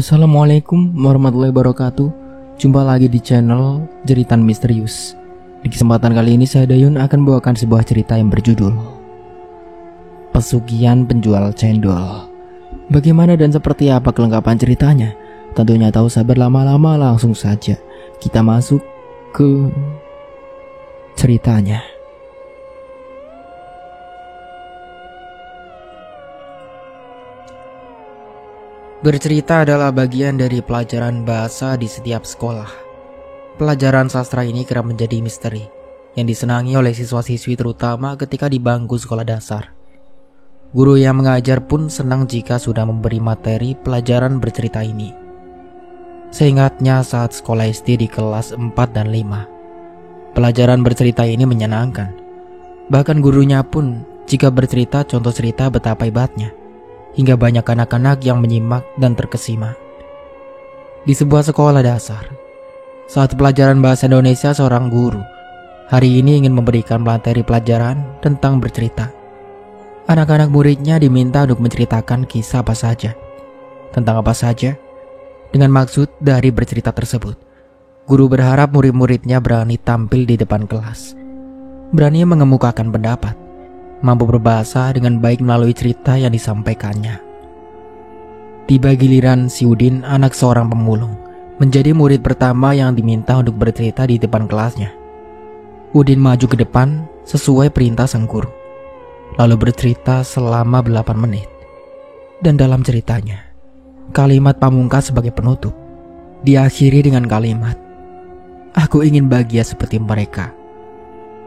Assalamualaikum warahmatullahi wabarakatuh. Jumpa lagi di channel Jeritan Misterius. Di kesempatan kali ini saya Dayun akan membawakan sebuah cerita yang berjudul Pesugihan Penjual Cendol. Bagaimana dan seperti apa kelengkapan ceritanya? Tentunya tahu, sabar lama-lama, langsung saja kita masuk ke ceritanya. Bercerita adalah bagian dari pelajaran bahasa di setiap sekolah. Pelajaran sastra ini kerap menjadi misteri yang disenangi oleh siswa-siswi, terutama ketika di bangku sekolah dasar. Guru yang mengajar pun senang jika sudah memberi materi pelajaran bercerita ini. Seingatnya saat sekolah SD di kelas 4 dan 5, pelajaran bercerita ini menyenangkan. Bahkan gurunya pun jika bercerita contoh cerita betapa hebatnya, hingga banyak anak-anak yang menyimak dan terkesima. Di sebuah sekolah dasar, saat pelajaran bahasa Indonesia, seorang guru hari ini ingin memberikan materi pelajaran tentang bercerita. Anak-anak muridnya diminta untuk menceritakan kisah apa saja, tentang apa saja, dengan maksud dari bercerita tersebut. Guru berharap murid-muridnya berani tampil di depan kelas, berani mengemukakan pendapat, mampu berbahasa dengan baik melalui cerita yang disampaikannya. Tiba giliran si Udin, anak seorang pemulung, menjadi murid pertama yang diminta untuk bercerita di depan kelasnya. Udin maju ke depan sesuai perintah sang guru, lalu bercerita selama 8 menit. Dan dalam ceritanya, kalimat pamungkas sebagai penutup diakhiri dengan kalimat, "Aku ingin bahagia seperti mereka."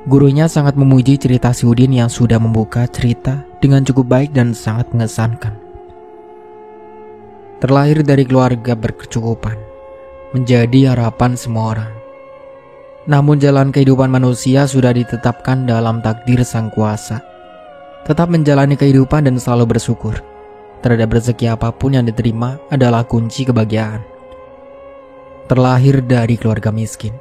Gurunya sangat memuji cerita si Udin yang sudah membuka cerita dengan cukup baik dan sangat mengesankan. Terlahir dari keluarga berkecukupan, menjadi harapan semua orang. Namun jalan kehidupan manusia sudah ditetapkan dalam takdir Sang Kuasa. Tetap menjalani kehidupan dan selalu bersyukur terhadap rezeki apapun yang diterima adalah kunci kebahagiaan. Terlahir dari keluarga miskin,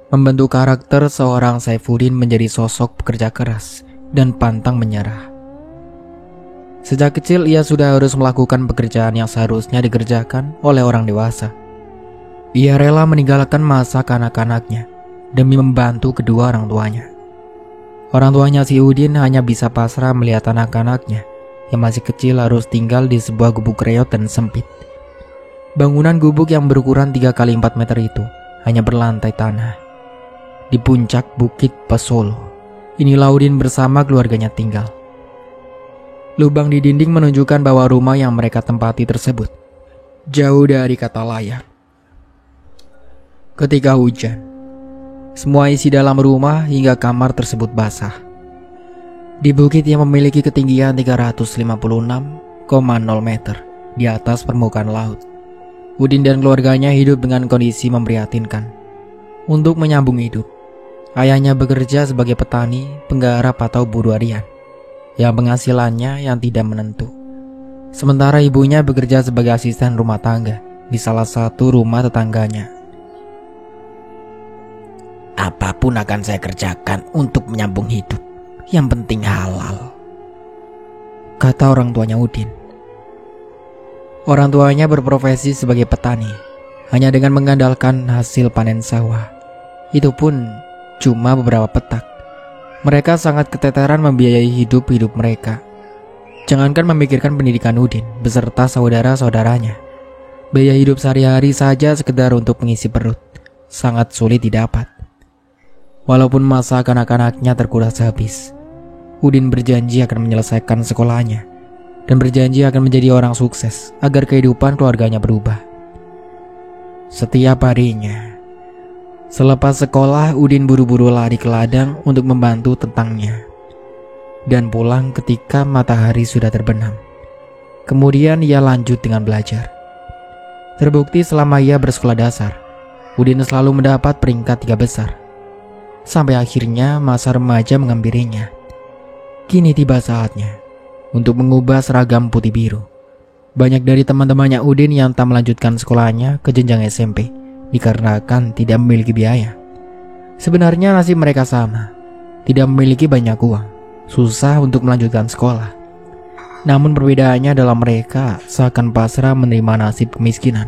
membentuk karakter seorang Saifuddin menjadi sosok pekerja keras dan pantang menyerah. Sejak kecil ia sudah harus melakukan pekerjaan yang seharusnya dikerjakan oleh orang dewasa. Ia rela meninggalkan masa kanak-kanaknya demi membantu kedua orang tuanya. Orang tuanya si Udin hanya bisa pasrah melihat anak-anaknya yang masih kecil harus tinggal di sebuah gubuk reot dan sempit. Bangunan gubuk yang berukuran 3 kali 4 meter itu hanya berlantai tanah. Di puncak Bukit Pesolo, inilah Udin bersama keluarganya tinggal. Lubang di dinding menunjukkan bahwa rumah yang mereka tempati tersebut jauh dari kata layak. Ketika hujan, semua isi dalam rumah hingga kamar tersebut basah. Di bukit yang memiliki ketinggian 356,0 meter di atas permukaan laut, Udin dan keluarganya hidup dengan kondisi memprihatinkan. Untuk menyambung hidup, ayahnya bekerja sebagai petani, penggarap atau buruh harian yang penghasilannya yang tidak menentu. Sementara ibunya bekerja sebagai asisten rumah tangga di salah satu rumah tetangganya. "Apapun akan saya kerjakan untuk menyambung hidup, yang penting halal," kata orang tuanya Udin. Orang tuanya berprofesi sebagai petani, hanya dengan mengandalkan hasil panen sawah. Itu pun cuma beberapa petak. Mereka sangat keteteran membiayai hidup mereka. Jangankan memikirkan pendidikan Udin beserta saudara-saudaranya, biaya hidup sehari-hari saja sekedar untuk mengisi perut sangat sulit didapat. Walaupun masa kanak-kanaknya terkuras habis, Udin berjanji akan menyelesaikan sekolahnya dan berjanji akan menjadi orang sukses agar kehidupan keluarganya berubah. Setiap harinya, selepas sekolah, Udin buru-buru lari ke ladang untuk membantu tetangnya dan pulang ketika matahari sudah terbenam. Kemudian ia lanjut dengan belajar. Terbukti selama ia bersekolah dasar, Udin selalu mendapat peringkat 3 besar. Sampai akhirnya masa remaja menghampirinya. Kini tiba saatnya untuk mengubah seragam putih biru. Banyak dari teman-temannya Udin yang tak melanjutkan sekolahnya ke jenjang SMP dikarenakan tidak memiliki biaya. Sebenarnya nasib mereka sama, tidak memiliki banyak uang, susah untuk melanjutkan sekolah. Namun perbedaannya adalah mereka seakan pasrah menerima nasib kemiskinan.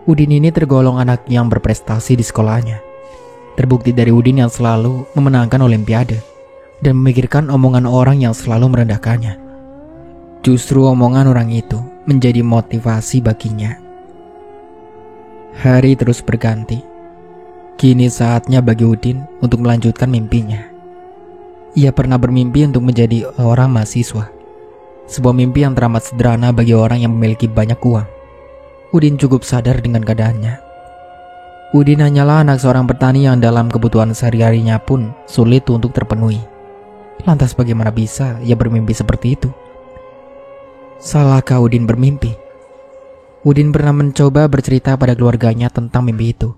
Udin ini tergolong anak yang berprestasi di sekolahnya. Terbukti dari Udin yang selalu memenangkan olimpiade dan memikirkan omongan orang yang selalu merendahkannya. Justru omongan orang itu menjadi motivasi baginya. Hari terus berganti. Kini saatnya bagi Udin untuk melanjutkan mimpinya. Ia pernah bermimpi untuk menjadi orang mahasiswa. Sebuah mimpi yang teramat sederhana bagi orang yang memiliki banyak uang. Udin cukup sadar dengan keadaannya. Udin hanyalah anak seorang petani yang dalam kebutuhan sehari-harinya pun sulit untuk terpenuhi. Lantas bagaimana bisa ia bermimpi seperti itu? Salahkah Udin bermimpi? Udin pernah mencoba bercerita pada keluarganya tentang mimpi itu.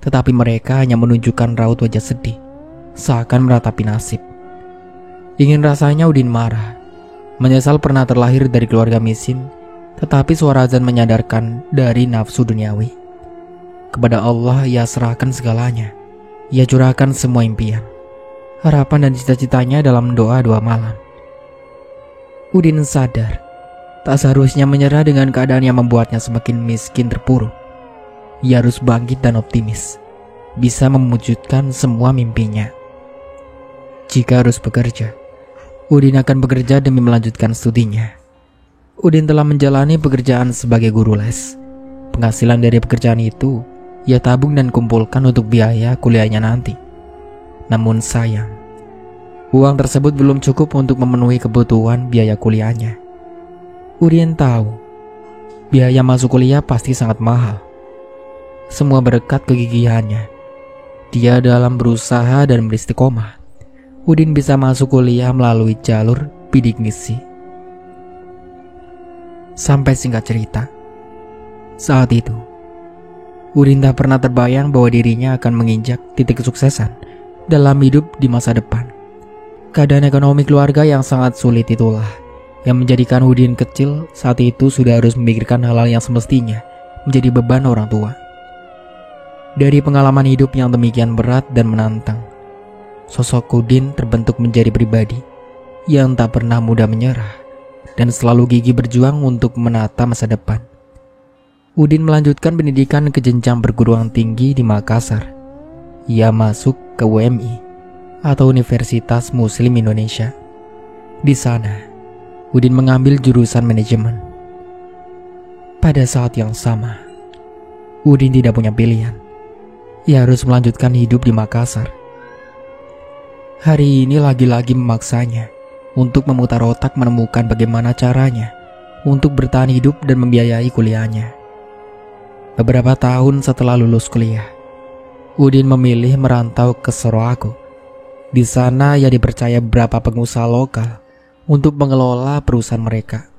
Tetapi mereka hanya menunjukkan raut wajah sedih, seakan meratapi nasib. Ingin rasanya Udin marah, menyesal pernah terlahir dari keluarga miskin. Tetapi suara azan menyadarkan dari nafsu duniawi. Kepada Allah ia serahkan segalanya. Ia curahkan semua impian, harapan dan cita-citanya dalam doa-doa malam. Udin sadar, tak seharusnya menyerah dengan keadaan yang membuatnya semakin miskin terpuruk. Ia harus bangkit dan optimis, bisa mewujudkan semua mimpinya. Jika harus bekerja, Udin akan bekerja demi melanjutkan studinya. Udin telah menjalani pekerjaan sebagai guru les. Penghasilan dari pekerjaan itu ia tabung dan kumpulkan untuk biaya kuliahnya nanti. Namun sayang, uang tersebut belum cukup untuk memenuhi kebutuhan biaya kuliahnya. Udin tahu, biaya masuk kuliah pasti sangat mahal. Semua berkat kegigihannya. Dia dalam berusaha dan beristiqomah. Udin bisa masuk kuliah melalui jalur bidik misi. Sampai singkat cerita, saat itu Udin tak pernah terbayang bahwa dirinya akan menginjak titik kesuksesan dalam hidup di masa depan. Keadaan ekonomi keluarga yang sangat sulit itulah yang menjadikan Udin kecil saat itu sudah harus memikirkan hal-hal yang semestinya menjadi beban orang tua. Dari pengalaman hidup yang demikian berat dan menantang, sosok Udin terbentuk menjadi pribadi yang tak pernah mudah menyerah dan selalu gigih berjuang untuk menata masa depan. Udin melanjutkan pendidikan ke jenjang perguruan tinggi di Makassar. Ia masuk ke UMI atau Universitas Muslim Indonesia. Di sana, Udin mengambil jurusan manajemen. Pada saat yang sama, Udin tidak punya pilihan. Ia harus melanjutkan hidup di Makassar. Hari ini lagi-lagi memaksanya untuk memutar otak menemukan bagaimana caranya untuk bertahan hidup dan membiayai kuliahnya. Beberapa tahun setelah lulus kuliah, Udin memilih merantau ke Sorowako. Di sana ia dipercaya beberapa pengusaha lokal untuk mengelola perusahaan mereka.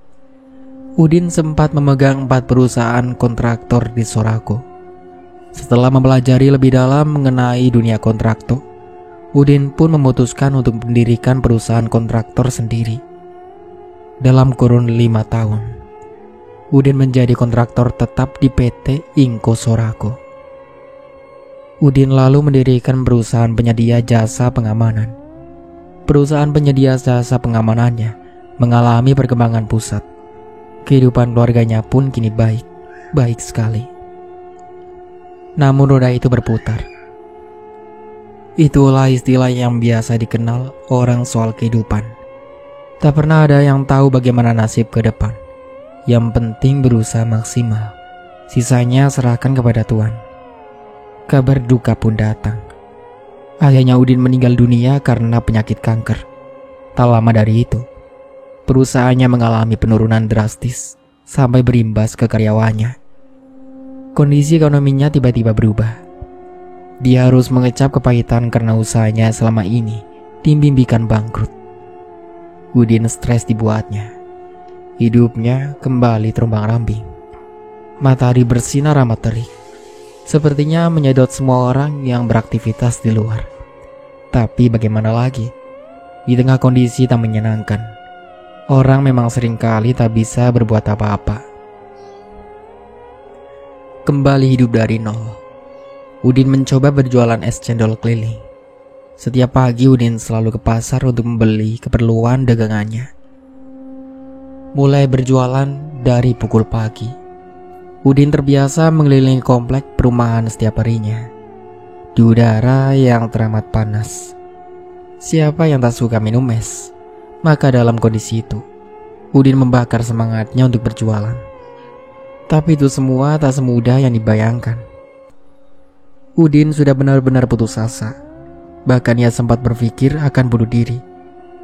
Udin sempat memegang 4 perusahaan kontraktor di Sorowako. Setelah mempelajari lebih dalam mengenai dunia kontraktor, Udin pun memutuskan untuk mendirikan perusahaan kontraktor sendiri. Dalam kurun 5 tahun, Udin menjadi kontraktor tetap di PT Inco Sorowako. Udin lalu mendirikan perusahaan penyedia jasa pengamanan. Perusahaan penyedia jasa pengamanannya mengalami perkembangan pusat. Kehidupan keluarganya pun kini baik sekali. Namun roda itu berputar. Itulah istilah yang biasa dikenal orang soal kehidupan. Tak pernah ada yang tahu bagaimana nasib ke depan. Yang penting berusaha maksimal. Sisanya serahkan kepada Tuhan. Kabar duka pun datang. Ayahnya Udin meninggal dunia karena penyakit kanker. Tak lama dari itu, perusahaannya mengalami penurunan drastis sampai berimbas ke karyawannya. Kondisi ekonominya tiba-tiba berubah. Dia harus mengecap kepahitan karena usahanya selama ini dimimpikan bangkrut. Udin stres dibuatnya. Hidupnya kembali terombang-ambing. Matahari bersinar amat terik, sepertinya menyedot semua orang yang beraktivitas di luar. Tapi bagaimana lagi? Di tengah kondisi tak menyenangkan, orang memang seringkali tak bisa berbuat apa-apa. Kembali hidup dari nol, Udin mencoba berjualan es cendol keliling. Setiap pagi Udin selalu ke pasar untuk membeli keperluan dagangannya. mulai berjualan dari pukul pagi. Udin terbiasa mengelilingi komplek perumahan setiap harinya di udara yang teramat panas. Siapa yang tak suka minum es? Maka dalam kondisi itu, Udin membakar semangatnya untuk berjualan. Tapi itu semua tak semudah yang dibayangkan. Udin sudah benar-benar putus asa. Bahkan ia sempat berpikir akan bunuh diri.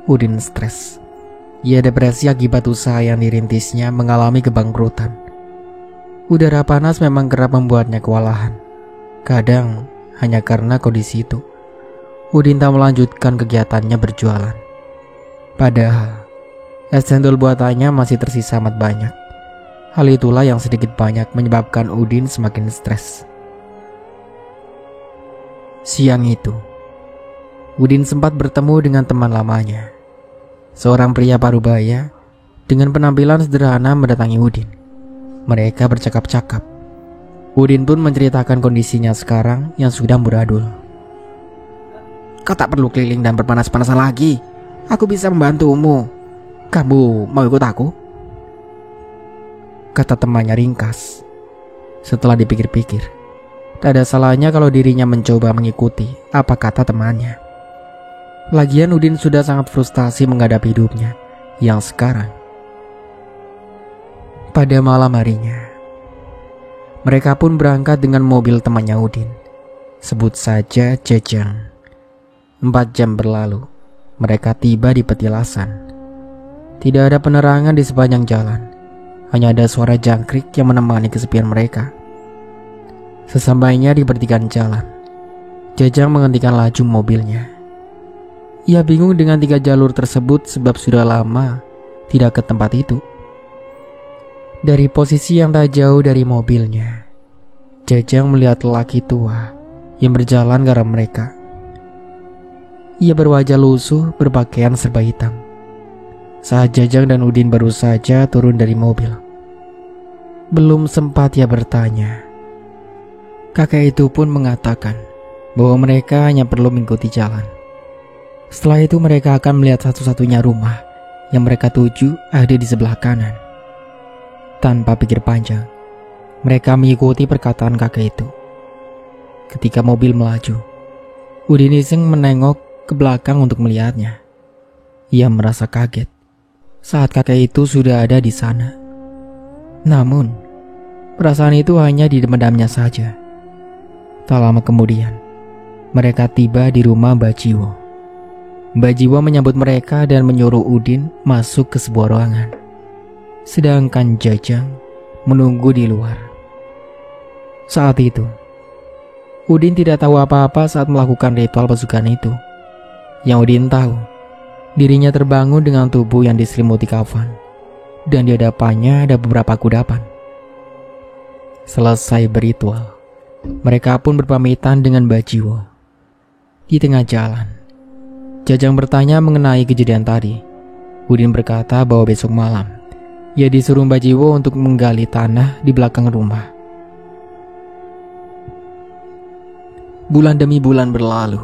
Udin stres. Ia depresi akibat usaha yang dirintisnya mengalami kebangkrutan. Udara panas memang kerap membuatnya kewalahan. Kadang hanya karena kondisi itu, Udin tak melanjutkan kegiatannya berjualan. Padahal es cendol buatannya masih tersisa amat banyak. Hal itulah yang sedikit banyak menyebabkan Udin semakin stres. Siang itu, Udin sempat bertemu dengan teman lamanya, seorang pria parubaya dengan penampilan sederhana mendatangi Udin. Mereka bercakap-cakap. Udin pun menceritakan kondisinya sekarang yang sudah amburadul. Kau tak perlu keliling dan berpanas-panasan lagi. Aku bisa membantumu. Kamu mau ikut aku? Kata temannya ringkas. Setelah dipikir-pikir, tak ada salahnya kalau dirinya mencoba mengikuti apa kata temannya. Lagian Udin sudah sangat frustasi menghadapi hidupnya yang sekarang. Pada malam harinya, mereka pun berangkat dengan mobil temannya Udin. Sebut saja Jajang. 4 jam berlalu, mereka tiba di petilasan. Tidak ada penerangan di sepanjang jalan. Hanya ada suara jangkrik yang menemani kesepian mereka. Sesampainya di pertigaan jalan, Jajang menghentikan laju mobilnya. Ia bingung dengan 3 jalur tersebut sebab sudah lama tidak ke tempat itu. Dari posisi yang tak jauh dari mobilnya, Jajang melihat lelaki tua yang berjalan ke arah mereka. Ia berwajah lusuh, berpakaian serba hitam. Saat Jajang dan Udin baru saja turun dari mobil, belum sempat ia bertanya, kakek itu pun mengatakan bahwa mereka hanya perlu mengikuti jalan. Setelah itu mereka akan melihat satu-satunya rumah yang mereka tuju ada di sebelah kanan. Tanpa pikir panjang, mereka mengikuti perkataan kakek itu. Ketika mobil melaju, Udin iseng menengok ke belakang untuk melihatnya. Ia merasa kaget saat kakek itu sudah ada di sana. Namun, perasaan itu hanya dipendamnya saja. Tak lama kemudian, mereka tiba di rumah Mbak Jiwo. Mbak Jiwo menyambut mereka dan menyuruh Udin masuk ke sebuah ruangan. Sedangkan Jajang menunggu di luar. Saat itu, Udin tidak tahu apa-apa saat melakukan ritual pesugihan itu. Yang Udin tahu, dirinya terbangun dengan tubuh yang diselimuti kafan, dan di hadapannya ada beberapa kudapan. Selesai berritual, mereka pun berpamitan dengan Mbak Jiwo. Di tengah jalan, Jajang bertanya mengenai kejadian tadi. Udin berkata bahwa besok malam ia disuruh Mbak Jiwo untuk menggali tanah di belakang rumah. Bulan demi bulan berlalu.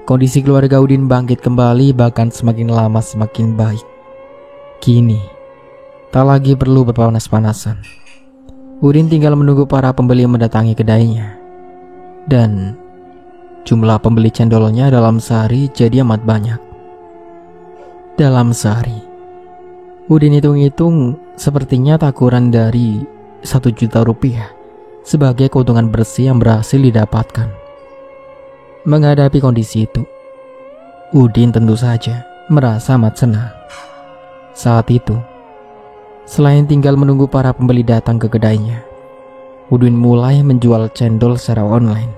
Kondisi keluarga Udin bangkit kembali, bahkan semakin lama semakin baik. Kini, tak lagi perlu berpanas-panasan. Udin tinggal menunggu para pembeli mendatangi kedainya. Dan jumlah pembeli cendolnya dalam sehari jadi amat banyak. Dalam sehari, Udin hitung-hitung sepertinya tak kurang dari 1 juta rupiah sebagai keuntungan bersih yang berhasil didapatkan. Menghadapi kondisi itu, Udin tentu saja merasa amat senang. Saat itu, selain tinggal menunggu para pembeli datang ke kedainya, Udin mulai menjual cendol secara online.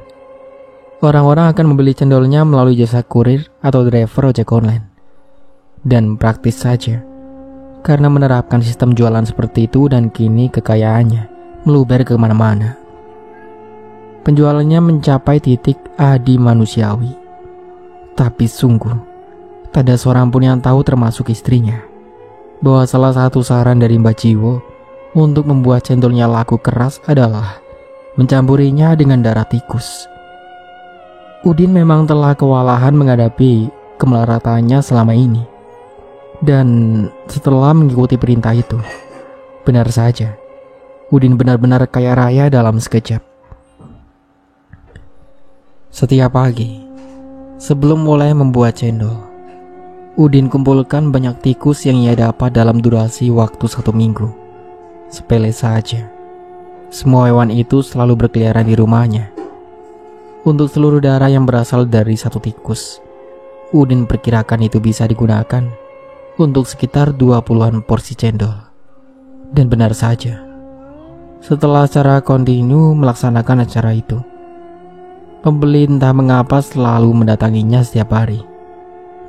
Orang-orang akan membeli cendolnya melalui jasa kurir atau driver ojek online. Dan praktis saja, karena menerapkan sistem jualan seperti itu dan kini kekayaannya meluber ke mana-mana. Penjualannya mencapai titik adi manusiawi. Tapi sungguh, tak ada seorang pun yang tahu termasuk istrinya, bahwa salah satu saran dari Mbak Jiwo untuk membuat cendolnya laku keras adalah mencampurinya dengan darah tikus. Udin memang telah kewalahan menghadapi kemelaratannya selama ini. Dan setelah mengikuti perintah itu, benar saja, Udin benar-benar kaya raya dalam sekejap. Setiap pagi, sebelum mulai membuat cendol, Udin kumpulkan banyak tikus yang ia dapat dalam durasi waktu 1 minggu. Sepele saja, semua hewan itu selalu berkeliaran di rumahnya. Untuk seluruh darah yang berasal dari 1 tikus, Udin perkirakan itu bisa digunakan untuk sekitar 20-an porsi cendol. Dan benar saja, setelah secara kontinu melaksanakan acara itu, pembeli entah mengapa selalu mendatanginya setiap hari.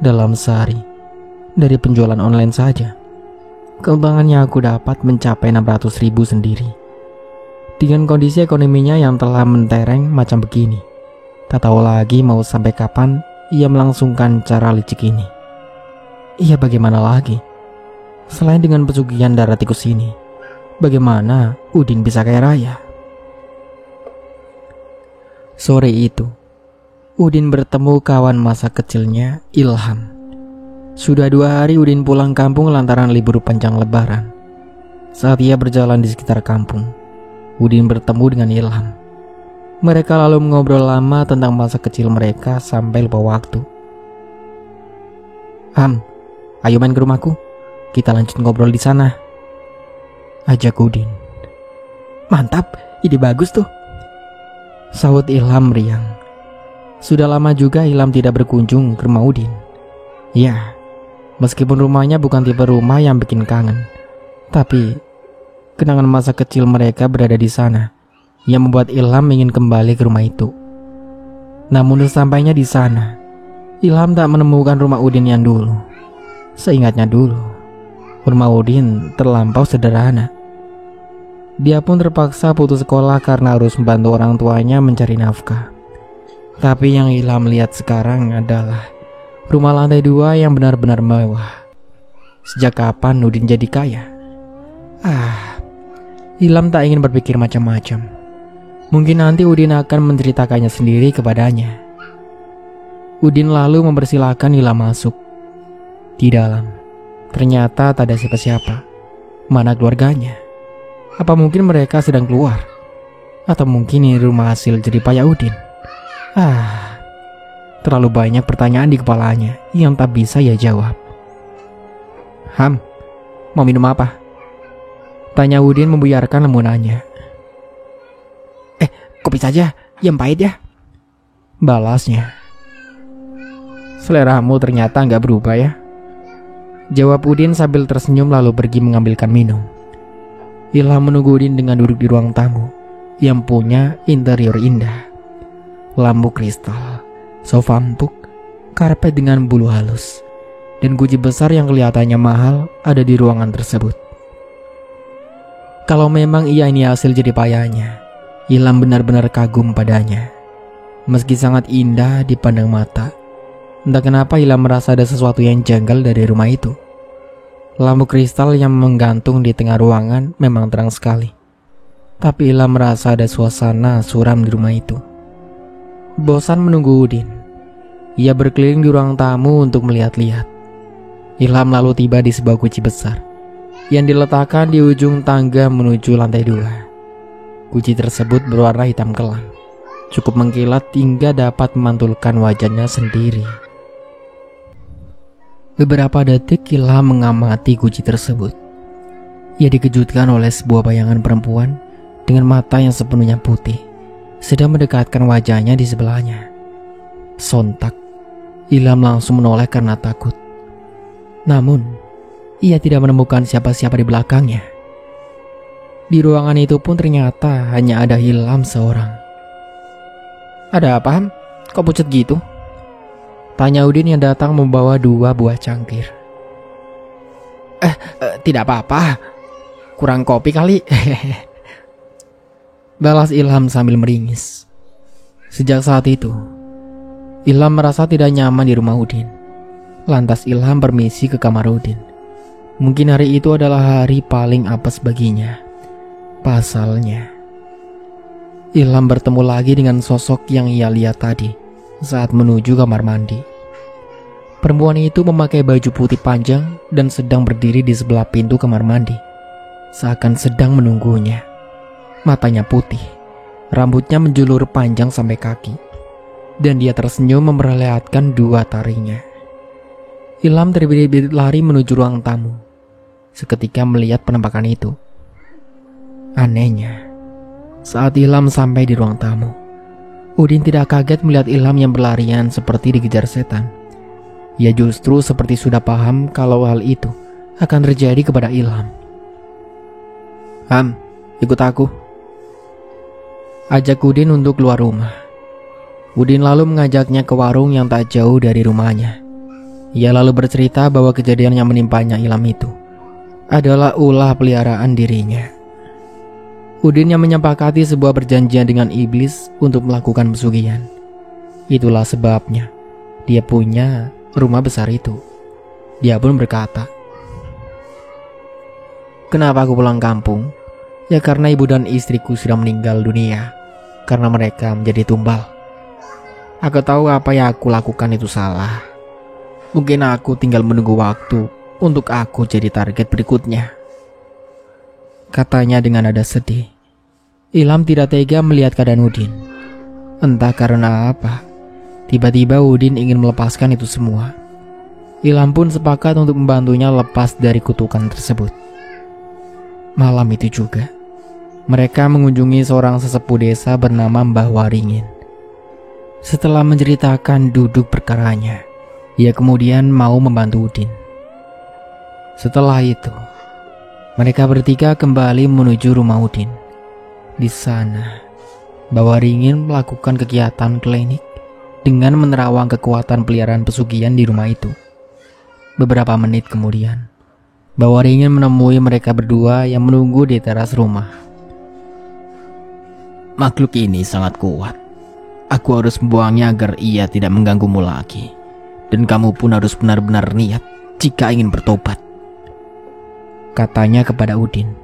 Dalam sehari, dari penjualan online saja, keuntungan yang aku dapat mencapai 600.000 sendiri. Dengan kondisi ekonominya yang telah mentereng macam begini, tak tahu lagi mau sampai kapan ia melangsungkan cara licik ini. Iya, bagaimana lagi? Selain dengan pesugihan darah tikus ini, bagaimana Udin bisa kaya raya? Sore itu, Udin bertemu kawan masa kecilnya, Ilham. Sudah 2 hari Udin pulang kampung lantaran libur panjang lebaran. Saat ia berjalan di sekitar kampung, Udin bertemu dengan Ilham. Mereka lalu mengobrol lama tentang masa kecil mereka sampai lupa waktu. "Ham, ayo main ke rumahku. Kita lanjut ngobrol di sana," ajak Udin. "Mantap, ide bagus tuh," sahut Ilham riang. Sudah lama juga Ilham tidak berkunjung ke rumah Udin. Ya, meskipun rumahnya bukan tipe rumah yang bikin kangen, tapi kenangan masa kecil mereka berada di sana yang membuat Ilham ingin kembali ke rumah itu. Namun sesampainya di sana, Ilham tak menemukan rumah Udin yang dulu. Seingatnya dulu, rumah Udin terlampau sederhana. Dia pun terpaksa putus sekolah karena harus membantu orang tuanya mencari nafkah. Tapi yang Ilham lihat sekarang adalah rumah lantai 2 yang benar-benar mewah. Sejak kapan Udin jadi kaya? Ilham tak ingin berpikir macam-macam. Mungkin nanti Udin akan menceritakannya sendiri kepadanya. Udin lalu mempersilahkan Ilham masuk. Di dalam, ternyata tak ada siapa-siapa. Mana keluarganya? Apa mungkin mereka sedang keluar? Atau mungkin ini rumah hasil jeripaya Udin? Terlalu banyak pertanyaan di kepalanya yang tak bisa ia jawab. "Ham, mau minum apa?" tanya Udin membuyarkan lembunannya. "Kopi saja, yang pahit ya," balasnya. "Seleramu ternyata nggak berubah ya," jawab Udin sambil tersenyum lalu pergi mengambilkan minum. Ilham menunggu Udin dengan duduk di ruang tamu yang punya interior indah. Lampu kristal, sofa empuk, karpet dengan bulu halus, dan guci besar yang kelihatannya mahal ada di ruangan tersebut. Kalau memang ia ini hasil jeripayanya, Ilham benar-benar kagum padanya. Meski sangat indah dipandang mata, entah kenapa Ilham merasa ada sesuatu yang janggal dari rumah itu. Lampu kristal yang menggantung di tengah ruangan memang terang sekali, tapi Ilham merasa ada suasana suram di rumah itu. Bosan menunggu Udin, ia berkeliling di ruang tamu untuk melihat-lihat. Ilham lalu tiba di sebuah guci besar yang diletakkan di ujung tangga menuju lantai 2. Guci tersebut berwarna hitam kelam, cukup mengkilat hingga dapat memantulkan wajahnya sendiri. Beberapa detik Ilham mengamati guci tersebut. Ia dikejutkan oleh sebuah bayangan perempuan dengan mata yang sepenuhnya putih, sedang mendekatkan wajahnya di sebelahnya. Sontak, Ilham langsung menoleh karena takut. Namun, ia tidak menemukan siapa-siapa di belakangnya. Di ruangan itu pun ternyata hanya ada Ilham seorang. "Ada apa, Ham? Kok pucat gitu?" tanya Udin yang datang membawa 2 buah cangkir. Tidak apa-apa, kurang kopi kali," balas Ilham sambil meringis. Sejak saat itu, Ilham merasa tidak nyaman di rumah Udin. Lantas Ilham permisi ke kamar Udin. Mungkin hari itu adalah hari paling apes baginya. Pasalnya, Ilham bertemu lagi dengan sosok yang ia lihat tadi saat menuju kamar mandi. Perempuan itu memakai baju putih panjang dan sedang berdiri di sebelah pintu kamar mandi, seakan sedang menunggunya. Matanya putih, rambutnya menjulur panjang sampai kaki, dan dia tersenyum memperlihatkan dua taringnya. Ilham terbirit-birit lari menuju ruang tamu, seketika melihat penampakan itu. Anehnya, saat Ilham sampai di ruang tamu, Udin tidak kaget melihat Ilham yang berlarian seperti dikejar setan. Ia justru seperti sudah paham kalau hal itu akan terjadi kepada Ilham. "Ham, ikut aku," ajak Udin untuk keluar rumah. Udin lalu mengajaknya ke warung yang tak jauh dari rumahnya. Ia lalu bercerita bahwa kejadian yang menimpanya Ilham itu adalah ulah peliharaan dirinya. Udin yang menyepakati sebuah perjanjian dengan iblis untuk melakukan pesugihan. Itulah sebabnya dia punya rumah besar itu. Dia pun berkata, "Kenapa aku pulang kampung? Ya karena ibu dan istriku sudah meninggal dunia karena mereka menjadi tumbal. Aku tahu apa yang aku lakukan itu salah. Mungkin aku tinggal menunggu waktu untuk aku jadi target berikutnya," katanya dengan nada sedih. Ilham tidak tega melihat keadaan Udin. Entah karena apa, tiba-tiba Udin ingin melepaskan itu semua. Ilham pun sepakat untuk membantunya lepas dari kutukan tersebut. Malam itu juga, mereka mengunjungi seorang sesepuh desa bernama Mbah Waringin. Setelah menceritakan duduk perkaranya, ia kemudian mau membantu Udin. Setelah itu, mereka bertiga kembali menuju rumah Udin. Di sana, Mbah Waringin melakukan kegiatan klinik dengan menerawang kekuatan peliharaan pesugihan di rumah itu. Beberapa menit kemudian, Mbah Waringin menemui mereka berdua yang menunggu di teras rumah. "Makhluk ini sangat kuat. Aku harus membuangnya agar ia tidak mengganggumu lagi. Dan kamu pun harus benar-benar niat jika ingin bertobat," katanya kepada Udin.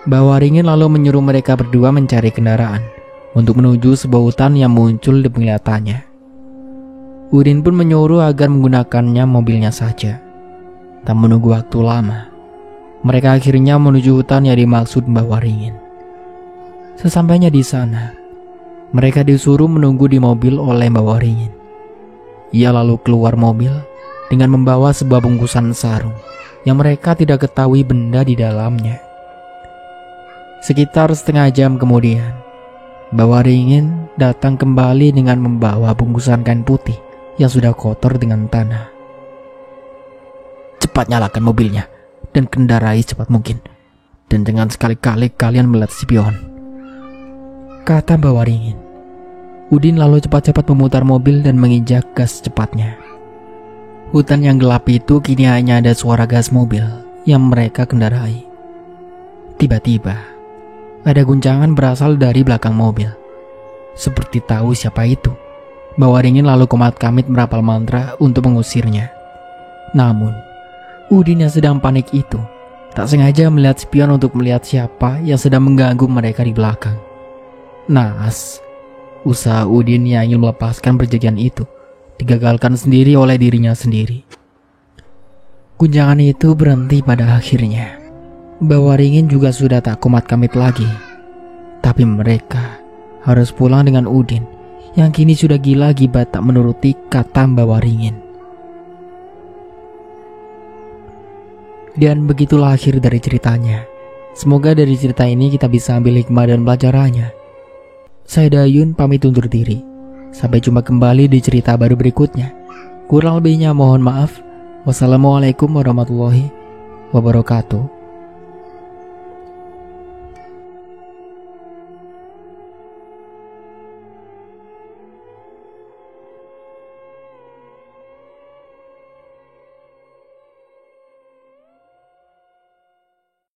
Mbah Waringin lalu menyuruh mereka berdua mencari kendaraan untuk menuju sebuah hutan yang muncul di penglihatannya. Udin pun menyuruh agar menggunakannya mobilnya saja. Tak menunggu waktu lama, mereka akhirnya menuju hutan yang dimaksud Mbah Waringin. Sesampainya di sana, mereka disuruh menunggu di mobil oleh Mbah Waringin. Ia lalu keluar mobil dengan membawa sebuah bungkusan sarung yang mereka tidak ketahui benda di dalamnya. Sekitar setengah jam kemudian, Mbah Waringin datang kembali dengan membawa bungkusan kain putih yang sudah kotor dengan tanah. "Cepat nyalakan mobilnya dan kendarai secepat mungkin. Dan jangan sekali-kali kalian melihat spion," kata Mbah Waringin. Udin lalu cepat-cepat memutar mobil dan menginjak gas secepatnya. Hutan yang gelap itu kini hanya ada suara gas mobil yang mereka kendarai. Tiba-tiba, ada guncangan berasal dari belakang mobil. Seperti tahu siapa itu, Mbah Waringin lalu komat-kamit merapal mantra untuk mengusirnya. Namun, Udin yang sedang panik itu tak sengaja melihat spion untuk melihat siapa yang sedang mengganggu mereka di belakang. Naas, usaha Udin yang ingin melepaskan perjanjian itu digagalkan sendiri oleh dirinya sendiri. Guncangan itu berhenti pada akhirnya. Mbah Waringin juga sudah tak komat-kamit lagi. Tapi mereka harus pulang dengan Udin yang kini sudah gila akibat tak menuruti kata Mbah Waringin. Dan begitulah akhir dari ceritanya. Semoga dari cerita ini kita bisa ambil hikmah dan pelajarannya. Saya Dayun pamit undur diri. Sampai jumpa kembali di cerita baru berikutnya. Kurang lebihnya mohon maaf. Wassalamualaikum warahmatullahi wabarakatuh.